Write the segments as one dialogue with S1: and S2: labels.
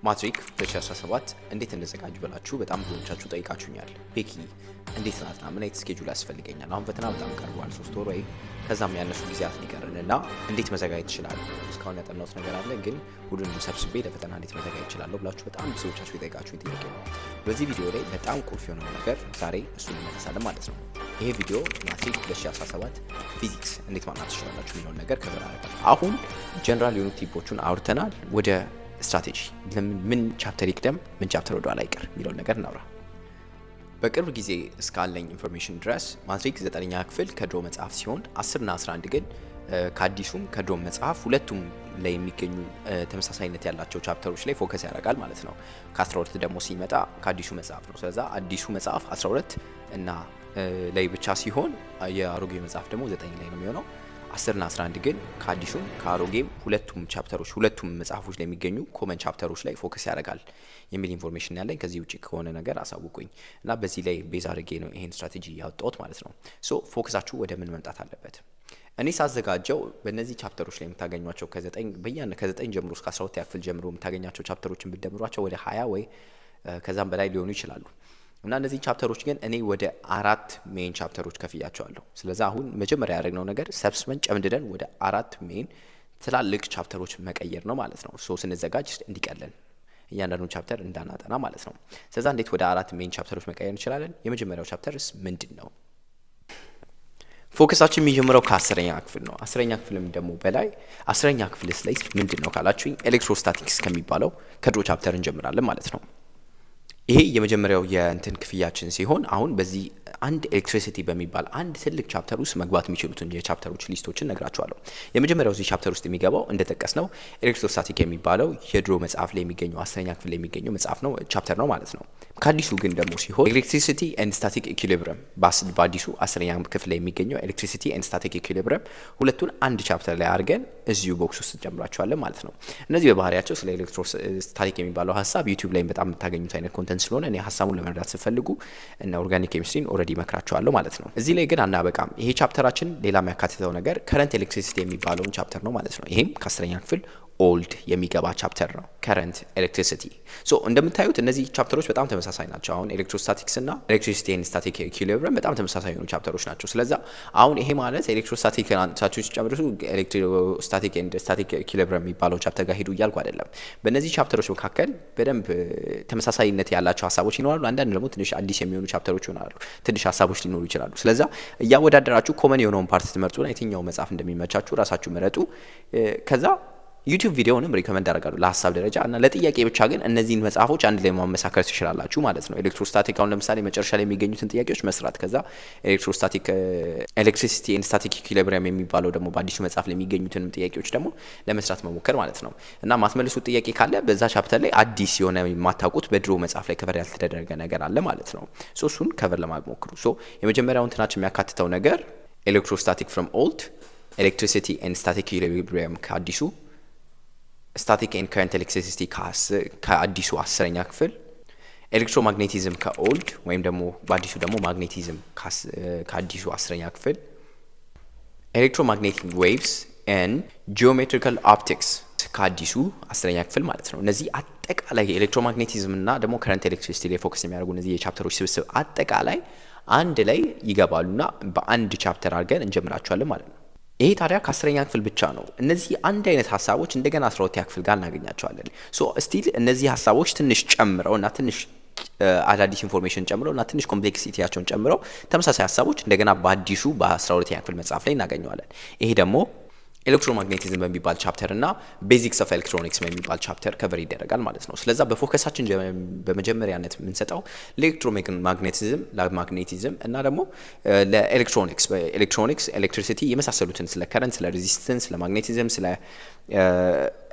S1: ማትሪክ 2017 እንዴት እንደዘጋጁ ብላችሁ በጣም ብዙዎቻችሁ ጠይቃችሁኛል። ቤኪ እንዴት ናትና ምን አይነት ስኬጁል ያስፈልገኛል? አሁን ፈተና በጣም ቀርቧል፣ 3 ወር ወይ ከዛም ያነሱ ጊዜያት ሊቀርንና እንዴት መዘጋጀት ይችላል? እስካሁን ያጠናሁት ነገር አለ ግን ሁሉንም ሰብስቤ ለፈተና እንዴት መዘጋጀት ይችላለሁ ብላችሁ በጣም ብዙዎቻችሁ የጠይቃችሁኝ ጥያቄ ነው። በዚህ ቪዲዮ ላይ በጣም ቁልፍ የሆነው ነገር ዛሬ እሱን እንመለሳለን ማለት ነው። ይሄ ቪዲዮ ማትሪክ 2017 ፊዚክስ እንዴት ማጥናት ትችላላችሁ የሚለውን ነገር ከበር አደረጋለሁ። አሁን ጀነራል የሆኑ ቲፖቹን አውርተናል። ወደ ስትራቴጂ ምን ቻፕተር ይቅደም ምን ቻፕተር ወደ ኋላ ይቅር የሚለውን ነገር እናውራ። በቅርብ ጊዜ እስካለኝ ኢንፎርሜሽን ድረስ ማትሪክ 9ኛ ክፍል ከድሮ መጽሐፍ ሲሆን 10 እና 11 ግን ከአዲሱም ከድሮ መጽሐፍ ሁለቱም ላይ የሚገኙ ተመሳሳይነት ያላቸው ቻፕተሮች ላይ ፎከስ ያደርጋል ማለት ነው። ከ12 ደግሞ ሲመጣ ከአዲሱ መጽሐፍ ነው። ስለዚህ አዲሱ መጽሐፍ 12 እና ላይ ብቻ ሲሆን የአሮጌ መጽሐፍ ደግሞ 9 ላይ ነው የሚሆነው። 10 እና 11 ግን ከአዲሱም ከአሮጌም ሁለቱም ቻፕተሮች ሁለቱም መጽሐፎች ላይ የሚገኙ ኮመን ቻፕተሮች ላይ ፎከስ ያደርጋል የሚል ኢንፎርሜሽን ያለኝ። ከዚህ ውጪ ከሆነ ነገር አሳውቁኝ እና በዚህ ላይ ቤዝ አድርጌ ነው ይሄን ስትራቴጂ ያወጣሁት ማለት ነው። ሶ ፎከሳችሁ ወደ ምን መምጣት አለበት? እኔ ሳዘጋጀው በእነዚህ ቻፕተሮች ላይ የምታገኟቸው ከ9 ጀምሮ እስከ 12 ክፍል ጀምሮ የምታገኛቸው ቻፕተሮችን ብትደምሯቸው ወደ 20 ወይ ከዛም በላይ ሊሆኑ ይችላሉ። እና እነዚህ ቻፕተሮች ግን እኔ ወደ 4 ሜን ቻፕተሮች ከፍያቸዋለሁ። ስለዚህ አሁን መጀመሪያ ያደረግነው ነገር ሰብስበን ጨምድደን ወደ 4 ሜን ትላልቅ ቻፕተሮች መቀየር ነው ማለት ነው። ሶ ስንዘጋጅ እንዲቀለን እያንዳንዱን ቻፕተር እንዳናጠና ማለት ነው። ስለዚህ እንዴት ወደ 4 ሜን ቻፕተሮች መቀየር እንችላለን? የመጀመሪያው ቻፕተርስ ምንድን ነው? ፎከሳችን የሚጀምረው ከ10ኛ ክፍል ነው። 10ኛ ክፍልም ደግሞ በላይ 10ኛ ክፍልስ ላይ ምንድን ነው ካላችሁኝ ኤሌክትሮስታቲክስ ከሚባለው ከድሮ ቻፕተር እንጀምራለን ማለት ነው። ይሄ የመጀመሪያው የእንትን ክፍያችን ሲሆን አሁን በዚህ አንድ ኤሌክትሪሲቲ በሚባል አንድ ትልቅ ቻፕተር ውስጥ መግባት የሚችሉትን የቻፕተሮች ሊስቶችን ነግራችኋለሁ። የመጀመሪያው እዚህ ቻፕተር ውስጥ የሚገባው እንደጠቀስነው ኤሌክትሮስታቲክ የሚባለው የድሮ መጽሐፍ ላይ የሚገኘው 10ኛ ክፍል ላይ የሚገኘው መጽሐፍ ነው ቻፕተር ነው ማለት ነው። ከአዲሱ ግን ደግሞ ሲሆን ኤሌክትሪሲቲ ኤንድ ስታቲክ ኢኩሊብረም በአዲሱ 10ኛ ክፍል ላይ የሚገኘው ኤሌክትሪሲቲ ኤንድ ስታቲክ ኢኩሊብረም ሁለቱን አንድ ቻፕተር ላይ አድርገን እዚሁ ቦክስ ውስጥ እንጨምራቸዋለን ማለት ነው። እነዚህ በባህሪያቸው ስለ ኤሌክትሮስታቲክ የሚባለው ሀሳብ ዩቲዩብ ላይ በጣም የምታገኙት አይነት ኮንተንት ስለሆነ እኔ ሀሳቡን ለመረዳት ስትፈልጉ እና ኦርጋኒክ ኬሚስትሪን ኦልሬዲ መክራቸዋለሁ ማለት ነው። እዚህ ላይ ግን አናበቃም። ይሄ ቻፕተራችን ሌላ የሚያካትተው ነገር ከረንት ኤሌክትሪሲቲ የሚባለውን ቻፕተር ነው ማለት ነው። ይሄም ከ10ኛ ክፍል ኦልድ የሚገባ ቻፕተር ነው ከረንት ኤሌክትሪሲቲ። ሶ እንደምታዩት እነዚህ ቻፕተሮች በጣም ተመሳሳይ ናቸው። አሁን ኤሌክትሮስታቲክስ እና ኤሌክትሪሲቲ ኤንድ ስታቲክ ኢኩሊብረም በጣም ተመሳሳይ የሆኑ ቻፕተሮች ናቸው። ስለዛ አሁን ይሄ ማለት ኤሌክትሮስታቲክ አንሳችሁ ጨምሩ ኤሌክትሮስታቲክ ኤንድ ስታቲክ ኢኩሊብረም የሚባለው ቻፕተር ጋር ሄዱ እያልኩ አይደለም። በእነዚህ ቻፕተሮች መካከል በደንብ ተመሳሳይነት ያላቸው ሀሳቦች ይኖራሉ። አንዳንድ ደግሞ ትንሽ አዲስ የሚሆኑ ቻፕተሮች ይኖራሉ። ትንሽ ሀሳቦች ሊኖሩ ይችላሉ። ስለዛ እያወዳደራችሁ ኮመን የሆነውን ፓርት ትመርጡና የትኛው መጽሐፍ እንደሚመቻችሁ ራሳችሁ ምረጡ። ከዛ ዩቲዩብ ቪዲዮንም ሪኮመንድ አደርጋለሁ ለሀሳብ ደረጃ እና ለጥያቄ ብቻ ግን እነዚህን መጽሐፎች አንድ ላይ ማመሳከር ትችላላችሁ ማለት ነው። ኤሌክትሮስታቲክ አሁን ለምሳሌ መጨረሻ ላይ የሚገኙትን ጥያቄዎች መስራት፣ ከዛ ኤሌክትሮስታቲክ ኤሌክትሪሲቲ ኤንድ ስታቲክ ኢኩሊብሪየም የሚባለው ደግሞ በአዲሱ መጽሐፍ ላይ የሚገኙትን ጥያቄዎች ደግሞ ለመስራት መሞከር ማለት ነው። እና ማትመልሱት ጥያቄ ካለ በዛ ቻፕተር ላይ አዲስ የሆነ የማታውቁት በድሮ መጽሐፍ ላይ ከቨር ያልተደረገ ነገር አለ ማለት ነው። ሶ እሱን ከቨር ለማድረግ ሞክሩ። ሶ የመጀመሪያው እንትናችን የሚያካትተው ነገር ኤሌክትሮስታቲክ ፍሮም ኦልድ፣ ኤሌክትሪሲቲ ኤንድ ስታቲክ ኢኩሊብሪየም ከአዲሱ፣ ስታቲክ ኤንድ ከረንት ኤሌክትሪሲቲ ከአዲሱ 10ኛ ክፍል፣ ኤሌክትሮማግኔቲዝም ከኦልድ ወይም ደግሞ በአዲሱ ደግሞ ማግኔቲዝም ከአዲሱ 10ኛ ክፍል፣ ኤሌክትሮማግኔቲክ ዌቭስ ኤንድ ጂኦሜትሪካል ኦፕቲክስ ከአዲሱ 10ኛ ክፍል ማለት ነው። እነዚህ አጠቃላይ ኤሌክትሮማግኔቲዝም እና ደግሞ ከረንት ኤሌክትሪሲቲ ላይ ፎከስ የሚያደርጉ እነዚህ የቻፕተሮች ስብስብ አጠቃላይ አንድ ላይ ይገባሉና በአንድ ቻፕተር አድርገን እንጀምራቸዋለን ማለት ነው። ይሄ ታዲያ ከ10ኛ ክፍል ብቻ ነው። እነዚህ አንድ አይነት ሀሳቦች እንደገና 12ኛ ክፍል ጋር እናገኛቸዋለን። ሶ ስቲል እነዚህ ሀሳቦች ትንሽ ጨምረው እና ትንሽ አዳዲስ ኢንፎርሜሽን ጨምረው እና ትንሽ ኮምፕሌክሲቲያቸውን ጨምረው ተመሳሳይ ሀሳቦች እንደገና በአዲሱ በ12ኛ ክፍል መጽሐፍ ላይ እናገኘዋለን። ይሄ ደግሞ ኤሌክትሮማግኔቲዝም በሚባል ቻፕተር እና ቤዚክስ ኦፍ ኤሌክትሮኒክስ በሚባል ቻፕተር ከቨር ይደረጋል ማለት ነው። ስለዛ በፎከሳችን በመጀመሪያነት የምንሰጠው ለኤሌክትሮማግኔቲዝም ለማግኔቲዝም እና ደግሞ ለኤሌክትሮኒክስ በኤሌክትሮኒክስ ኤሌክትሪሲቲ የመሳሰሉትን ስለ ከረንት፣ ስለ ሬዚስተንስ፣ ስለ ማግኔቲዝም፣ ስለ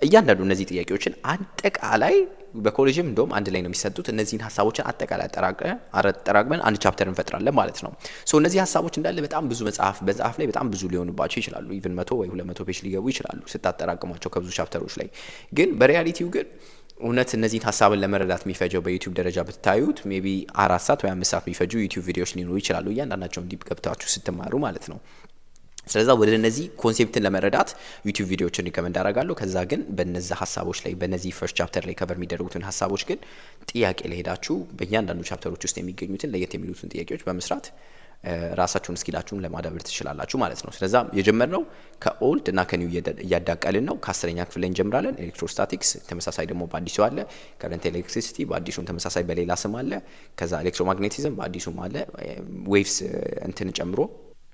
S1: እያንዳንዱ እነዚህ ጥያቄዎችን አጠቃላይ በኮሌጅም እንደውም አንድ ላይ ነው የሚሰጡት። እነዚህን ሀሳቦችን አጠቃላይ አጠራቅመን አንድ ቻፕተር እንፈጥራለን ማለት ነው። ሶ እነዚህ ሀሳቦች እንዳለ በጣም ብዙ መጽሐፍ ላይ በጣም ብዙ ሊሆኑባቸው ይችላሉ። ኢቭን 100 ወይ 200 ፔጅ ሊገቡ ይችላሉ ስታጠራቅሟቸው ከብዙ ቻፕተሮች ላይ። ግን በሪያሊቲው ግን እውነት እነዚህን ሀሳብን ለመረዳት የሚፈጀው በዩቲዩብ ደረጃ ብታዩት ሜቢ 4 ሰዓት ወይ 5 ሰዓት የሚፈጁ ዩቲዩብ ቪዲዮዎች ሊኖሩ ይችላሉ። እያንዳንዳቸውን ዲፕ ገብታችሁ ስትማሩ ማለት ነው። ስለዛ ወደ እነዚህ ኮንሴፕትን ለመረዳት ዩቲዩብ ቪዲዮዎችን ሪከመንድ አደርጋለሁ። ከዛ ግን በነዛ ሀሳቦች ላይ በነዚህ ፈርስት ቻፕተር ላይ ከቨር የሚደረጉትን ሀሳቦች ግን ጥያቄ ላይ ሄዳችሁ በእያንዳንዱ ቻፕተሮች ውስጥ የሚገኙትን ለየት የሚሉትን ጥያቄዎች በመስራት ራሳችሁን ስኪላችሁን ለማዳበር ትችላላችሁ ማለት ነው። ስለዛ የጀመርነው ከኦልድ እና ከኒው እያዳቀልን ነው። ከ10ኛ ክፍል ላይ እንጀምራለን። ኤሌክትሮስታቲክስ ተመሳሳይ ደግሞ በአዲሱ አለ። ከረንት ኤሌክትሪሲቲ በአዲሱም ተመሳሳይ በሌላ ስም አለ። ከዛ ኤሌክትሮማግኔቲዝም በአዲሱም አለ። ዌቭስ እንትን ጨምሮ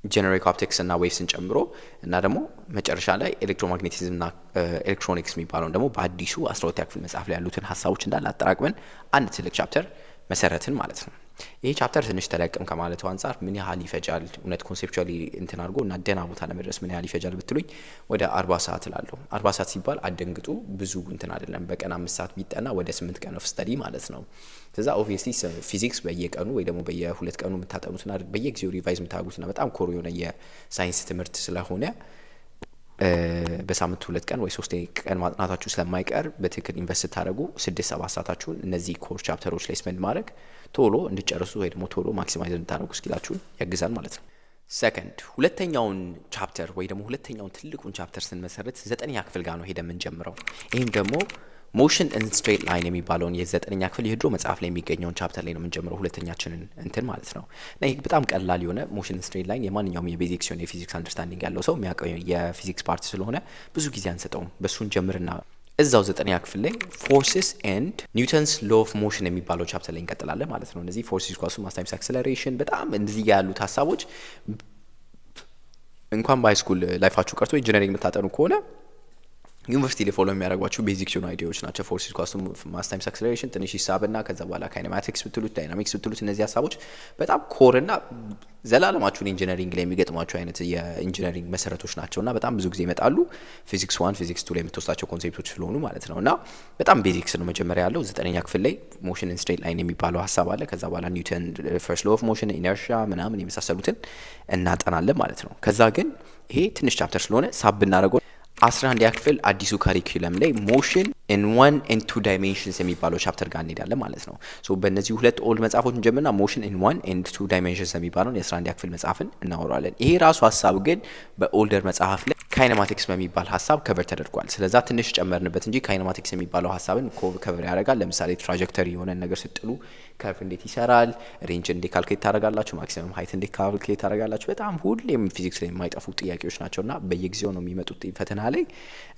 S1: ጀነሪክ ኦፕቲክስ እና ዌቭስን ጨምሮ እና ደግሞ መጨረሻ ላይ ኤሌክትሮማግኔቲዝም እና ኤሌክትሮኒክስ የሚባለውን ደግሞ በአዲሱ 12ኛ ክፍል መጽሐፍ ላይ ያሉትን ሀሳቦች እንዳለ አጠራቅመን አንድ ትልቅ ቻፕተር መሰረትን ማለት ነው። ይሄ ቻፕተር ትንሽ ተለቅም ከማለቱ አንጻር ምን ያህል ይፈጃል እውነት ኮንሴፕቹዋሊ እንትን አድርጎ እና ደህና ቦታ ለመድረስ ምን ያህል ይፈጃል ብትሉኝ ወደ 40 ሰዓት እላለሁ። 40 ሰዓት ሲባል አደንግጡ ብዙ እንትን አይደለም። በቀን 5 ሰዓት ቢጠና ወደ 8 ቀን ኦፍ ስተዲ ማለት ነው። ስለዛ ኦብቪየስሊ ፊዚክስ በየቀኑ ወይ ደግሞ በየሁለት ቀኑ የምታጠኑትና በየጊዜው ሪቫይዝ የምታደርጉትና በጣም ኮር የሆነ የሳይንስ ትምህርት ስለሆነ በሳምንት 2 ቀን ወይ 3 ቀን ማጥናታችሁ ስለማይቀር በትክክል ኢንቨስት ታደርጉ 6-7 ሰዓታችሁን እነዚህ ኮር ቻፕተሮች ላይ ስፔንድ ማድረግ ቶሎ እንድጨርሱ ወይ ደግሞ ቶሎ ማክሲማይዝ እንድታደርጉ ስኪላችሁን ያግዛል ማለት ነው። ሰከንድ ሁለተኛውን ቻፕተር ወይ ደግሞ ሁለተኛውን ትልቁን ቻፕተር ስንመሰረት 9ኛ ክፍል ጋር ነው ሄደ የምንጀምረው። ይህም ደግሞ ሞሽን ኢን ስትሬት ላይን የሚባለውን የ9ኛ ክፍል የድሮ መጽሐፍ ላይ የሚገኘውን ቻፕተር ላይ ነው የምንጀምረው ሁለተኛችንን እንትን ማለት ነው። እና ይህ በጣም ቀላል የሆነ ሞሽን ኢን ስትሬት ላይን የማንኛውም የቤዚክስ የሆነ የፊዚክስ አንደርስታንዲንግ ያለው ሰው የሚያውቀው የፊዚክስ ፓርት ስለሆነ ብዙ ጊዜ አንሰጠውም። በሱን ጀምርና እዛው 9ኛ ክፍል ላይ ፎርስስ ኤንድ ኒውተንስ ሎ ኦፍ ሞሽን የሚባለው ቻፕተር ላይ እንቀጥላለን ማለት ነው። እነዚህ ፎርስ ኢኳልስ ማስ ታይምስ አክሰለሬሽን በጣም እንደዚህ ያሉት ሀሳቦች እንኳን በሃይስኩል ላይፋችሁ ቀርቶ ኢንጂነሪንግ የምታጠኑ ከሆነ ዩኒቨርሲቲ ላይ ፎሎ የሚያደርጓቸው ቤዚክ የሆኑ አይዲያዎች ናቸው። ፎርስ ኢኳልስ ማስ ታይምስ አክሰለሬሽን ትንሽ ሂሳብና ከዛ በኋላ ካይኔማቲክስ ብትሉት ዳይናሚክስ ብትሉት እነዚህ ሀሳቦች በጣም ኮርና ዘላለማችሁን ኢንጂነሪንግ ላይ የሚገጥሟቸው አይነት የኢንጂነሪንግ መሰረቶች ናቸውና በጣም ብዙ ጊዜ ይመጣሉ። ፊዚክስ 1 ፊዚክስ 2 ላይ የምትወስዳቸው ኮንሴፕቶች ስለሆኑ ማለት ነው። እና በጣም ቤዚክስ ነው መጀመሪያ ያለው 9ኛ ክፍል ላይ ሞሽን ኢን ስትሬት ላይን የሚባለው ሀሳብ አለ። ከዛ በኋላ ኒውተን ፈርስት ሎ ኦፍ ሞሽን፣ ኢነርሺያ ምናምን የመሳሰሉትን እናጠናለን ማለት ነው። ከዛ ግን ይሄ ትንሽ ቻፕተር ስለሆነ ሳብ ብናደርገው 11ኛ ክፍል አዲሱ ካሪኩለም ላይ ሞሽን ኢን 1 and 2 ዳይሜንሽንስ የሚባለው ቻፕተር ጋር እንሄዳለን ማለት ነው። ሶ በእነዚህ ሁለት ኦልድ መጽሐፎች እንጀምርና ሞሽን ኢን 1 and 2 ዳይሜንሽንስ የሚባለውን የ11ኛ ክፍል መጽሐፍን እናወራለን። ይሄ ራሱ ሀሳብ ግን በኦልደር መጽሐፍ ላይ ካይኔማቲክስ በሚባል ሀሳብ ከቨር ተደርጓል። ስለዛ ትንሽ ጨመርንበት እንጂ ካይኔማቲክስ የሚባለው ሀሳብን ከቨር ያደርጋል። ለምሳሌ ትራጀክተሪ የሆነ ነገር ስትሉ ከርቭ እንዴት ይሰራል፣ ሬንጅ እንዴት ካልኩሌት ታደርጋላችሁ፣ ማክሲመም ሃይት እንዴት ካልኩሌት ታደርጋላችሁ። በጣም ሁሌም ፊዚክስ ላይ የማይጠፉ ጥያቄዎች ናቸውና በየጊዜው ነው የሚመጡት ፈተና ላይ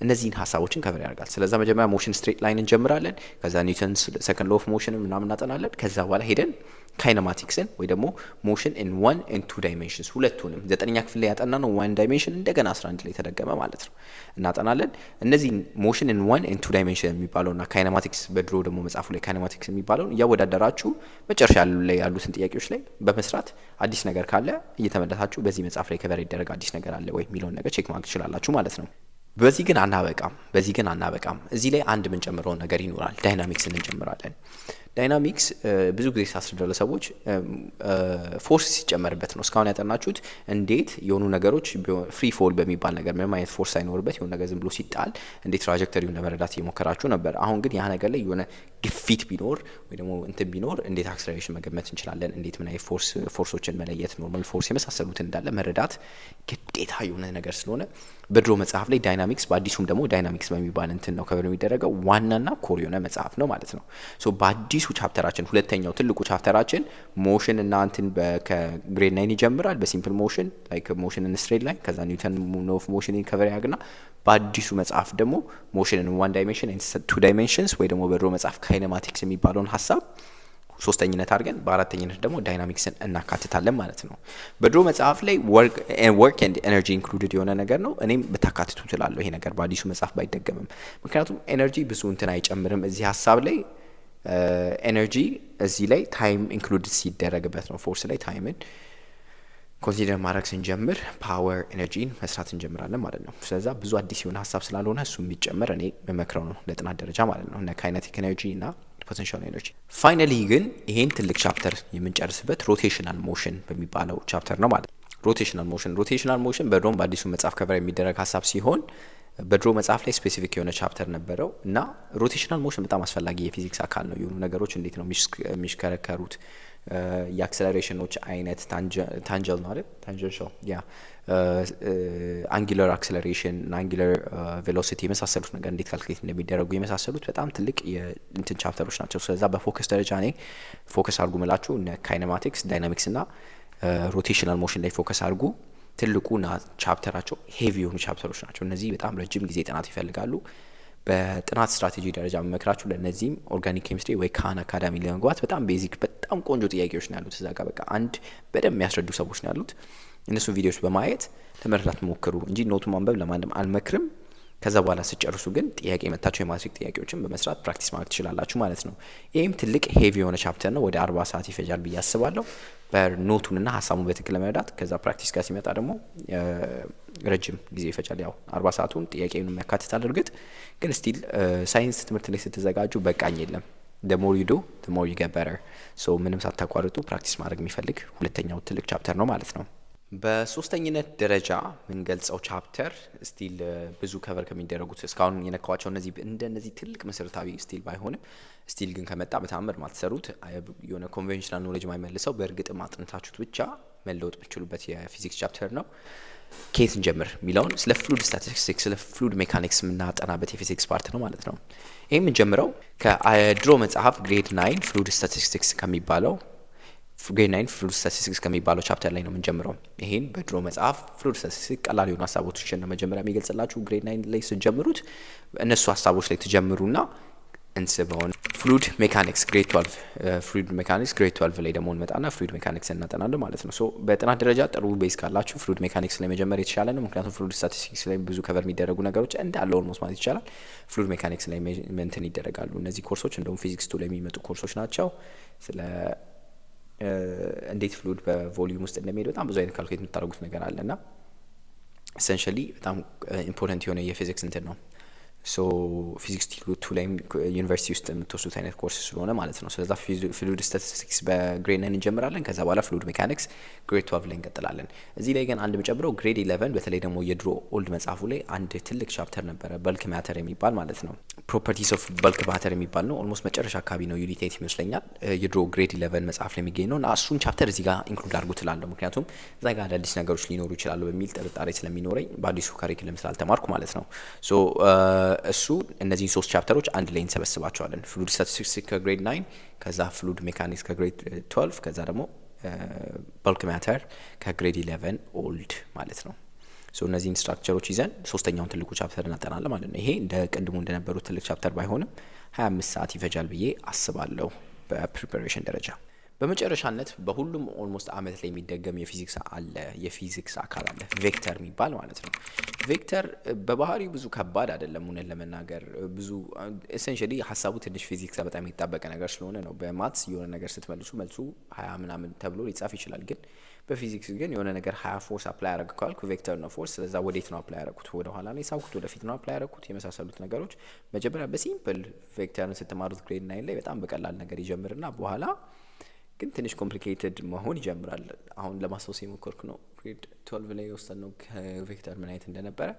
S1: እነዚህን ሀሳቦችን ከቨር ያደርጋል። ስለዛ መጀመሪያ ሞሽን ስትሬት ላይን እንጀምራለን። ከዛ ኒውተንስ ሰከንድ ሎ ኦፍ ሞሽን ምናምን እናጠናለን። ከዛ በኋላ ሄደን ካይኔማቲክስን ወይ ደግሞ ሞሽን ኢን 1 and 2 ዳይሜንሽንስ ሁለቱንም 9ኛ ክፍል ላይ ያጠና ነው 1 ዳይሜንሽን እንደገና 11 ላይ ተደገመ ማለት ነው እናጠናለን። እነዚህ ሞሽን ኢን 1 and 2 ዳይሜንሽን የሚባለውና ካይኔማቲክስ በድሮ ደግሞ መጽሐፉ ላይ ካይኔማቲክስ የሚባለውን እያወዳደራችሁ መጨረሻ ላይ ያሉትን ጥያቄዎች ላይ በመስራት አዲስ ነገር ካለ እየተመለሳችሁ በዚህ መጽሐፍ ላይ ከቨር ይደረግ አዲስ ነገር አለ ወይ የሚለውን ነገር ቼክ ማድረግ ትችላላችሁ ማለት ነው። በዚህ ግን አናበቃም። እዚህ ላይ አንድ የምንጨምረው ነገር ይኖራል። ዳይናሚክስን እንጨምራለን። ዳይናሚክስ ብዙ ጊዜ ሳስረዳ ለሰዎች ፎርስ ሲጨመርበት ነው። እስካሁን ያጠናችሁት እንዴት የሆኑ ነገሮች ፍሪ ፎል በሚባል ነገር ምንም አይነት ፎርስ ሳይኖርበት የሆነ ነገር ዝም ብሎ ሲጣል እንዴት ትራጀክተሪውን ለመረዳት እየሞከራችሁ ነበር። አሁን ግን ያ ነገር ላይ የሆነ ግፊት ቢኖር ወይ ደግሞ እንትን ቢኖር እንዴት አክሰለሬሽን መገመት እንችላለን፣ እንዴት ምን አይነት ፎርሶችን መለየት፣ ኖርማል ፎርስ የመሳሰሉትን እንዳለ መረዳት ግዴታ የሆነ ነገር ስለሆነ በድሮ መጽሐፍ ላይ ዳይናሚክስ፣ በአዲሱም ደግሞ ዳይናሚክስ በሚባል እንትን ነው ከበር የሚደረገው ዋናና ኮር የሆነ መጽሐፍ ነው ማለት ነው። ሶ በአዲሱ ቻፕተራችን ሁለተኛው ትልቁ ቻፕተራችን ሞሽን እና እንትን ከግሬድ 9 ይጀምራል። በሲምፕል ሞሽን ላይክ ሞሽን ኢን ስትሬት ላይን ከዛ ኒውተን ሎ ኦፍ ሞሽን ከቨር ያግና በአዲሱ መጽሐፍ ደግሞ ሞሽን ኢን 1 ዳይሜንሽን ኤንድ 2 ዳይሜንሽንስ ወይ ደግሞ በድሮ መጽሐፍ ካይኔማቲክስ የሚባለውን ሀሳብ ሶስተኝነት አድርገን በአራተኝነት ደግሞ ዳይናሚክስን እናካትታለን ማለት ነው። በድሮ መጽሐፍ ላይ ወርክ ኤንድ ኤነርጂ ኢንክሉድድ የሆነ ነገር ነው። እኔም ብታካትቱ ትላለሁ ይሄ ነገር በአዲሱ መጽሐፍ ባይደገምም፣ ምክንያቱም ኤነርጂ ብዙ እንትን አይጨምርም እዚህ ሀሳብ ላይ። ኤነርጂ እዚህ ላይ ታይም ኢንክሉድ ሲደረግበት ነው። ፎርስ ላይ ታይምን ኮንሲደር ማድረግ ስንጀምር ፓወር ኤነርጂን መስራት እንጀምራለን ማለት ነው። ስለዛ ብዙ አዲስ የሆነ ሀሳብ ስላልሆነ እሱ የሚጨምር እኔ በመክረው ነው ለጥናት ደረጃ ማለት ነው። እነ ካይነቲክ ኤነርጂ እና ፖቴንሻል ኤነርጂ። ፋይናሊ ግን ይሄን ትልቅ ቻፕተር የምንጨርስበት ሮቴሽናል ሞሽን በሚባለው ቻፕተር ነው ማለት ነው። ሮቴሽናል ሞሽን በድሮም በአዲሱ መጽሐፍ ከቨር የሚደረግ ሀሳብ ሲሆን በድሮ መጽሐፍ ላይ ስፔሲፊክ የሆነ ቻፕተር ነበረው እና ሮቴሽናል ሞሽን በጣም አስፈላጊ የፊዚክስ አካል ነው። የሆኑ ነገሮች እንዴት ነው የሚሽከረከሩት፣ የአክሰለሬሽኖች አይነት ታንጀል ነው አይደል? ታንጀንሻል ያ አንጉላር አክሰለሬሽን እና አንጉላር ቬሎሲቲ የመሳሰሉት ነገር እንዴት ካልኩሌት እንደሚደረጉ የመሳሰሉት በጣም ትልቅ የእንትን ቻፕተሮች ናቸው። ስለዛ በፎከስ ደረጃ እኔ ፎከስ አድርጉ ምላችሁ እነ ካይኔማቲክስ፣ ዳይናሚክስ እና ሮቴሽናል ሞሽን ላይ ፎከስ አድርጉ። ትልቁና ቻፕተራቸው ሄቪ የሆኑ ቻፕተሮች ናቸው። እነዚህ በጣም ረጅም ጊዜ ጥናት ይፈልጋሉ። በጥናት ስትራቴጂ ደረጃ መመክራችሁ ለእነዚህም ኦርጋኒክ ኬሚስትሪ ወይ ካን አካዳሚ ለመግባት በጣም ቤዚክ በጣም ቆንጆ ጥያቄዎች ነው ያሉት እዛ ጋር በቃ አንድ በደንብ የሚያስረዱ ሰዎች ነው ያሉት። እነሱን ቪዲዮዎች በማየት ለመረዳት ሞክሩ እንጂ ኖቱ ማንበብ ለማንም አልመክርም። ከዛ በኋላ ስጨርሱ ግን ጥያቄ የመታቸው የማትሪክ ጥያቄዎችን በመስራት ፕራክቲስ ማድረግ ትችላላችሁ ማለት ነው። ይህም ትልቅ ሄቪ የሆነ ቻፕተር ነው። ወደ 40 ሰዓት ይፈጃል ብዬ አስባለሁ በኖቱንና ሀሳቡን በትክክል ለመረዳት። ከዛ ፕራክቲስ ጋር ሲመጣ ደግሞ ረጅም ጊዜ ይፈጃል። ያው 40 ሰዓቱን ጥያቄውን የሚያካትታል። እርግጥ ግን ስቲል ሳይንስ ትምህርት ላይ ስትዘጋጁ በቃኝ የለም the more you do the more you get better so ምንም ሳታቋርጡ ፕራክቲስ ማድረግ የሚፈልግ ሁለተኛው ትልቅ ቻፕተር ነው ማለት ነው። በሶስተኝነት ደረጃ የምንገልጸው ቻፕተር ስቲል ብዙ ከቨር ከሚደረጉት እስካሁን የነካዋቸው እንደነዚህ ትልቅ መሰረታዊ ስቲል ባይሆንም ስቲል ግን ከመጣ በተአምር ማትሰሩት የሆነ ኮንቬንሽናል ኖሌጅ ማይመልሰው በእርግጥም አጥንታችሁት ብቻ መለወጥ የምትችሉበት የፊዚክስ ቻፕተር ነው። ከየት እንጀምር የሚለውን ስለ ፍሉድ ስታቲስቲክስ ስለ ፍሉድ ሜካኒክስ የምናጠናበት የፊዚክስ ፓርት ነው ማለት ነው። ይህ የምንጀምረው ከድሮ መጽሐፍ ግሬድ 9 ፍሉድ ስታቲስቲክስ ከሚባለው ግሬድ 9 ፍሉድ ስታቲስቲክስ ከሚባለው ቻፕተር ላይ ነው የምንጀምረው። ይሄን በድሮ መጽሐፍ ፍሉድ ስታቲስቲክስ ቀላል የሆኑ ሀሳቦችን ነው መጀመሪያ የሚገልጽላችሁ። ግሬድ 9 ላይ ስትጀምሩት እነሱ ሀሳቦች ላይ ትጀምሩና እንስበውን ፍሉድ ሜካኒክስ ግሬድ 12 ፍሉድ ሜካኒክስ ግሬድ 12 ላይ ደግሞ እንመጣና ፍሉድ ሜካኒክስ እናጠናለን ማለት ነው። ሶ በጥናት ደረጃ ጥሩ ቤዝ ካላችሁ ፍሉድ ሜካኒክስ ላይ መጀመር የተሻለ ነው። ምክንያቱም ፍሉድ ስታቲስቲክስ ላይ ብዙ ከቨር የሚደረጉ ነገሮች እንዳለ ኦልሞስት ማለት ይቻላል ፍሉድ ሜካኒክስ ላይ ሜንቴን ይደረጋሉ። እነዚህ ኮርሶች እንደውም ፊዚክስ 2 ላይ የሚመጡ ኮርሶች ናቸው። ስለ እንዴት ፍሉድ በቮሊዩም ውስጥ እንደሚሄድ በጣም ብዙ አይነት ካልኩሌት የምታደርጉት ነገር አለና ኤሰንሻሊ በጣም ኢምፖርታንት የሆነ የፊዚክስ እንትን ነው። ሶ ፊዚክስ 2 ላይ ዩኒቨርሲቲ ውስጥ የምትወስዱት አይነት ኮርስ ስለሆነ ማለት ነው። ስለዛ ፍሉድ ስታቲስቲክስ በግሬድ 9 እንጀምራለን። ከዛ በኋላ ፍሉድ ሜካኒክስ ግሬድ 12 ላይ እንቀጥላለን። እዚህ ላይ ግን አንድ የምጨምረው ግሬድ 11 በተለይ ደግሞ የድሮ ኦልድ መጽሐፉ ላይ አንድ ትልቅ ቻፕተር ነበረ በልክ ማተር የሚባል ማለት ነው። ፕሮፐርቲስ ኦፍ በልክ ማተር የሚባል ነው። ኦልሞስት መጨረሻ አካባቢ ነው ዩኒት 8 ይመስለኛል የድሮ ግሬድ 11 መጽሐፍ ላይ የሚገኝ ነው እና እሱን ቻፕተር እዚህ ጋር ኢንክሉድ አድርጉ ትላለሁ። ምክንያቱም እዛ ጋር አዳዲስ ነገሮች ሊኖሩ ይችላሉ በሚል ጥርጣሬ ስለሚኖረኝ በአዲሱ ካሪኩለም ስላልተማርኩ ማለት ነው። ሶ እሱ እነዚህን ሶስት ቻፕተሮች አንድ ላይ እንሰበስባቸዋለን። ፍሉድ ስታቲስቲክስ ከግሬድ 9 ከዛ ፍሉድ ሜካኒክስ ከግሬድ 12 ከዛ ደግሞ በልክ ማተር ከግሬድ 11 ኦልድ ማለት ነው። ሶ እነዚህን ስትራክቸሮች ይዘን ሶስተኛውን ትልቁ ቻፕተር እናጠናለን ማለት ነው። ይሄ እንደ ቅድሙ እንደነበሩት ትልቅ ቻፕተር ባይሆንም 25 ሰዓት ይፈጃል ብዬ አስባለሁ በፕሪፓሬሽን ደረጃ። በመጨረሻነት በሁሉም ኦልሞስት አመት ላይ የሚደገም የፊዚክስ አካል አለ ቬክተር የሚባል ማለት ነው። ቬክተር በባህሪው ብዙ ከባድ አይደለም እውነት ለመናገር ብዙ ኤሰንሻሊ ሀሳቡ ትንሽ ፊዚክስ በጣም የታበቀ ነገር ስለሆነ ነው። በማትስ የሆነ ነገር ስትመልሱ መልሱ 20 ምናምን ተብሎ ሊጻፍ ይችላል። ግን በፊዚክስ ግን የሆነ ነገር 20 ፎርስ አፕላይ ያደረግ ካልኩ ቬክተር ነው ፎርስ። ስለዛ ወዴት ነው አፕላይ ያደረኩት? ወደ ኋላ ነው የሳብኩት? ወደፊት ነው አፕላይ ያደረኩት? የመሳሰሉት ነገሮች መጀመሪያ በሲምፕል ቬክተርን ስትማሩት ግሬድ 9 ላይ በጣም በቀላል ነገር ይጀምርና በኋላ ግን ትንሽ ኮምፕሊኬትድ መሆን ይጀምራል። አሁን ለማስታወስ የሞከርኩ ነው ግሬድ 12 ላይ የወሰድነው ከቬክተር ምን አይነት እንደነበረ።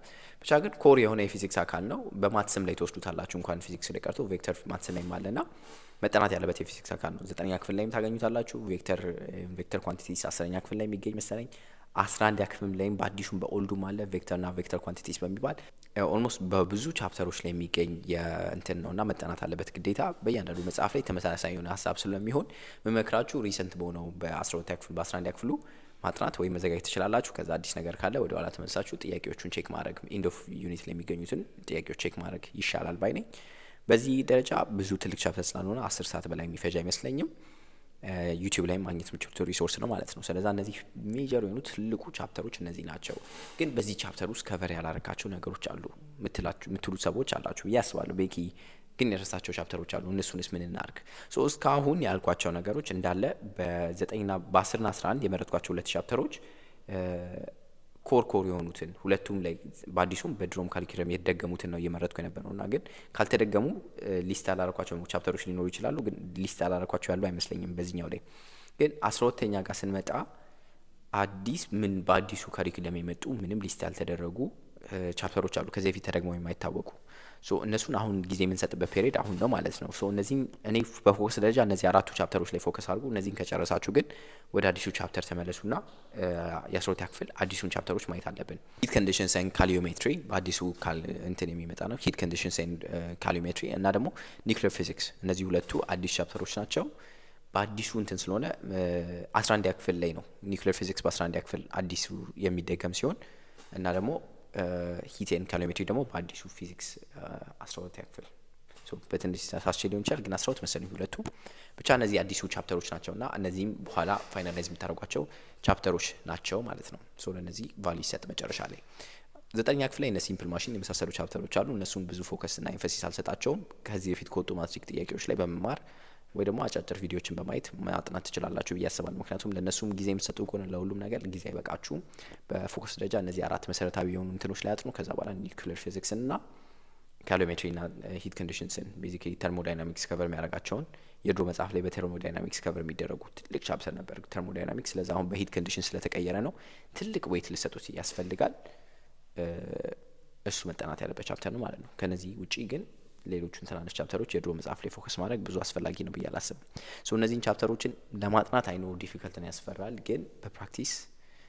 S1: ብቻ ግን ኮር የሆነ የፊዚክስ አካል ነው። በማትስም ላይ ትወስዱታላችሁ እንኳን ፊዚክስ ላይ ቀርቶ ቬክተር ማትስ ላይም አለና መጠናት ያለበት የፊዚክስ አካል ነው። 9ኛ ክፍል ላይም ታገኙታላችሁ። ቬክተር ኳንቲቲስ 10ኛ ክፍል ላይ የሚገኝ መሰለኝ 11ኛ ክፍል ላይም በአዲሱም በኦልዱም አለ ቬክተርና ቬክተር ኳንቲቲስ በሚባል ኦልሞስት በብዙ ቻፕተሮች ላይ የሚገኝ የእንትን ነውና መጠናት አለበት ግዴታ። በእያንዳንዱ መጽሐፍ ላይ ተመሳሳይ የሆነ ሀሳብ ስለሚሆን መመክራችሁ ሪሰንት በሆነው በ12ኛ ክፍል በ11ኛ ክፍሉ ማጥናት ወይም መዘጋጀት ትችላላችሁ። ከዛ አዲስ ነገር ካለ ወደ ኋላ ተመልሳችሁ ጥያቄዎቹን ቼክ ማድረግ ኢንድ ኦፍ ዩኒት ላይ የሚገኙትን ጥያቄዎች ቼክ ማድረግ ይሻላል ባይ ነኝ። በዚህ ደረጃ ብዙ ትልቅ ቻፕተር ስላልሆነ 10 ሰዓት በላይ የሚፈጅ አይመስለኝም። ዩቲዩብ ላይ ማግኘት የምትችሉት ሪሶርስ ነው ማለት ነው። ስለዛ እነዚህ ሜጀር የሆኑ ትልቁ ቻፕተሮች እነዚህ ናቸው። ግን በዚህ ቻፕተር ውስጥ ከቨር ያላረካቸው ነገሮች አሉ የምትሉት ሰዎች አላችሁ ብዬ አስባለሁ። ቤኪ ግን የረሳቸው ቻፕተሮች አሉ። እነሱንስ ምን እናርግ? እስካሁን ያልኳቸው ነገሮች እንዳለ በ9ና በ10ና 11 የመረጥኳቸው ሁለት ቻፕተሮች ኮር የሆኑትን ሁለቱም ላይ በአዲሱም በድሮም ካሪኩለም የተደገሙትን ነው እየመረጥኩ የነበረው እና ግን ካልተደገሙ ሊስት ያላረኳቸው ቻፕተሮች ሊኖሩ ይችላሉ። ግን ሊስት ያላረኳቸው ያሉ አይመስለኝም በዚህኛው ላይ። ግን 12ኛ ጋር ስንመጣ አዲስ ምን በአዲሱ ካሪኩለም የመጡ ምንም ሊስት ያልተደረጉ ቻፕተሮች አሉ ከዚህ በፊት ተደግመው የማይታወቁ እነሱን አሁን ጊዜ የምንሰጥበት ፔሪድ አሁን ነው ማለት ነው። እነዚህም እኔ በፎከስ ደረጃ እነዚህ 4ቱ ቻፕተሮች ላይ ፎከስ አድርጉ። እነዚህን ከጨረሳችሁ ግን ወደ አዲሱ ቻፕተር ተመለሱና የ12ኛ ክፍል አዲሱን ቻፕተሮች ማየት አለብን። ሂት ኮንዲሽንስ ኤንድ ካሊዮሜትሪ በአዲሱ እንትን የሚመጣ ነው። ሂት ኮንዲሽንስ ኤንድ ካሊዮሜትሪ እና ደግሞ ኒውክሊየር ፊዚክስ እነዚህ ሁለቱ አዲስ ቻፕተሮች ናቸው። በአዲሱ እንትን ስለሆነ 11ኛ ክፍል ላይ ነው ኒውክሊየር ፊዚክስ በ11ኛ ክፍል አዲሱ የሚደገም ሲሆን እና ደግሞ ሂት ኤንድ ካሊዮሜትሪ ደግሞ በአዲሱ ፊዚክስ 12ኛ ክፍል በትንሽ ተሳስቼ ሊሆን ይችላል ግን 12 መሰለኝ ሁለቱ ብቻ እነዚህ አዲሱ ቻፕተሮች ናቸው እና እነዚህም በኋላ ፋይናላይዝ የምታደርጓቸው ቻፕተሮች ናቸው ማለት ነው። ለእነዚህ ቫልዩ ይሰጥ መጨረሻ ላይ 9ኛ ክፍል ላይ እነ ሲምፕል ማሽን የመሳሰሉ ቻፕተሮች አሉ። እነሱን ብዙ ፎከስ እና ኤንፈሲስ አልሰጣቸውም። ከዚህ በፊት ከወጡ ማትሪክ ጥያቄዎች ላይ በመማር ወይ ደግሞ አጫጭር ቪዲዮዎችን በማየት ማጥናት ትችላላችሁ ብዬ አስባለሁ። ምክንያቱም ለእነሱም ጊዜ የምትሰጡ ከሆነ ለሁሉም ነገር ጊዜ አይበቃችሁም። በፎከስ ደረጃ እነዚህ 4 መሰረታዊ የሆኑ እንትኖች ላይ አጥኑ። ከዛ በኋላ ኒውክሊየር ፊዚክስን እና ካሊዮሜትሪ እና ሂት ኮንዲሽንስን ቤዚካሊ ተርሞዳይናሚክስ ከቨር የሚያደርጋቸውን የድሮ መጽሐፍ ላይ በተርሞዳይናሚክስ ከቨር የሚደረጉ ትልቅ ቻፕተር ነበር ተርሞዳይናሚክስ። ስለዛ አሁን በሂት ኮንዲሽን ስለተቀየረ ነው ትልቅ ዌይት ልሰጡት ያስፈልጋል። እሱ መጠናት ያለበት ቻፕተር ነው ማለት ነው። ከነዚህ ውጪ ግን ሌሎቹን ትናንሽ ቻፕተሮች የድሮ መጽሐፍ ላይ ፎከስ ማድረግ ብዙ አስፈላጊ ነው ብዬ አላስብም። እነዚህን ቻፕተሮችን ለማጥናት አይኖ ዲፊከልት ነው ያስፈራል፣ ግን በፕራክቲስ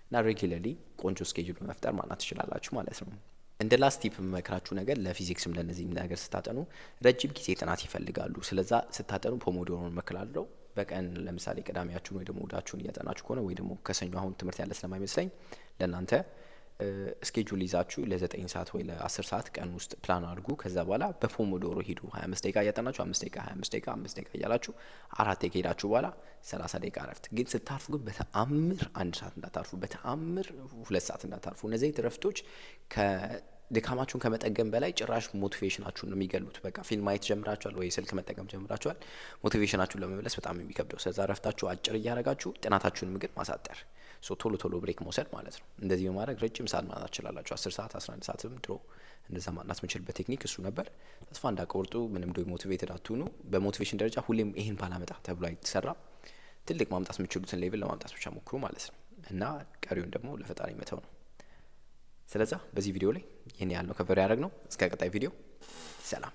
S1: እና ሬጉላርሊ ቆንጆ ስኬጁል በመፍጠር ማጥናት ትችላላችሁ ማለት ነው። እንደ ላስት ቲፕ የምመክራችሁ ነገር ለፊዚክስም ለነዚህም ነገር ስታጠኑ ረጅም ጊዜ ጥናት ይፈልጋሉ። ስለዛ ስታጠኑ ፖሞዶሮን እመክራለሁ። በቀን ለምሳሌ ቅዳሜያችሁን ወይ ደግሞ እሁዳችሁን እያጠናችሁ ከሆነ ወይ ደግሞ ከሰኞ አሁን ትምህርት ያለ ስለማይመስለኝ ለእናንተ ስኬጁል ይዛችሁ ለ9 ሰዓት ወይ ለ10 ሰዓት ቀን ውስጥ ፕላን አድርጉ። ከዛ በኋላ በፖሞዶሮ ሂዱ። 25 ደቂቃ እያጠናችሁ 5 ደቂቃ 25 ደቂቃ 5 ደቂቃ እያላችሁ 4 ደቂቃ ሄዳችሁ በኋላ 30 ደቂቃ እረፍት። ግን ስታርፉ ግን በተአምር 1 ሰዓት እንዳታርፉ፣ በተአምር 2 ሰዓት እንዳታርፉ። እነዚህ እረፍቶች ድካማችሁን ከመጠገም በላይ ጭራሽ ሞቲቬሽናችሁን ነው የሚገሉት። በቃ ፊልም ማየት ጀምራችኋል ወይ ስልክ መጠቀም ጀምራችኋል፣ ሞቲቬሽናችሁን ለመመለስ በጣም የሚከብደው። ስለዛ ረፍታችሁ አጭር እያደረጋችሁ ጥናታችሁን ምግብ ማሳጠር፣ ቶሎ ቶሎ ብሬክ መውሰድ ማለት ነው። እንደዚህ በማድረግ ረጅም ሰዓት ማጥናት ትችላላችሁ። 10 ሰዓት 11 ሰዓትም ድሮ እንደዛ ማጥናት የምንችልበት ቴክኒክ እሱ ነበር። ተስፋ እንዳቆርጡ፣ ምንም ዶ ሞቲቬትድ አትሁኑ። በሞቲቬሽን ደረጃ ሁሌም ይሄን ባላመጣ ተብሎ አይተሰራም። ትልቅ ማምጣት የምትችሉትን ሌቭል ለማምጣት ብቻ ሞክሩ ማለት ነው እና ቀሪውን ደግሞ ለፈጣሪ መተው ነው። ስለዛ በዚህ ቪዲዮ ላይ ይህን ያህል ነው ከቨር ያደረግ ነው። እስከ ቀጣይ ቪዲዮ ሰላም።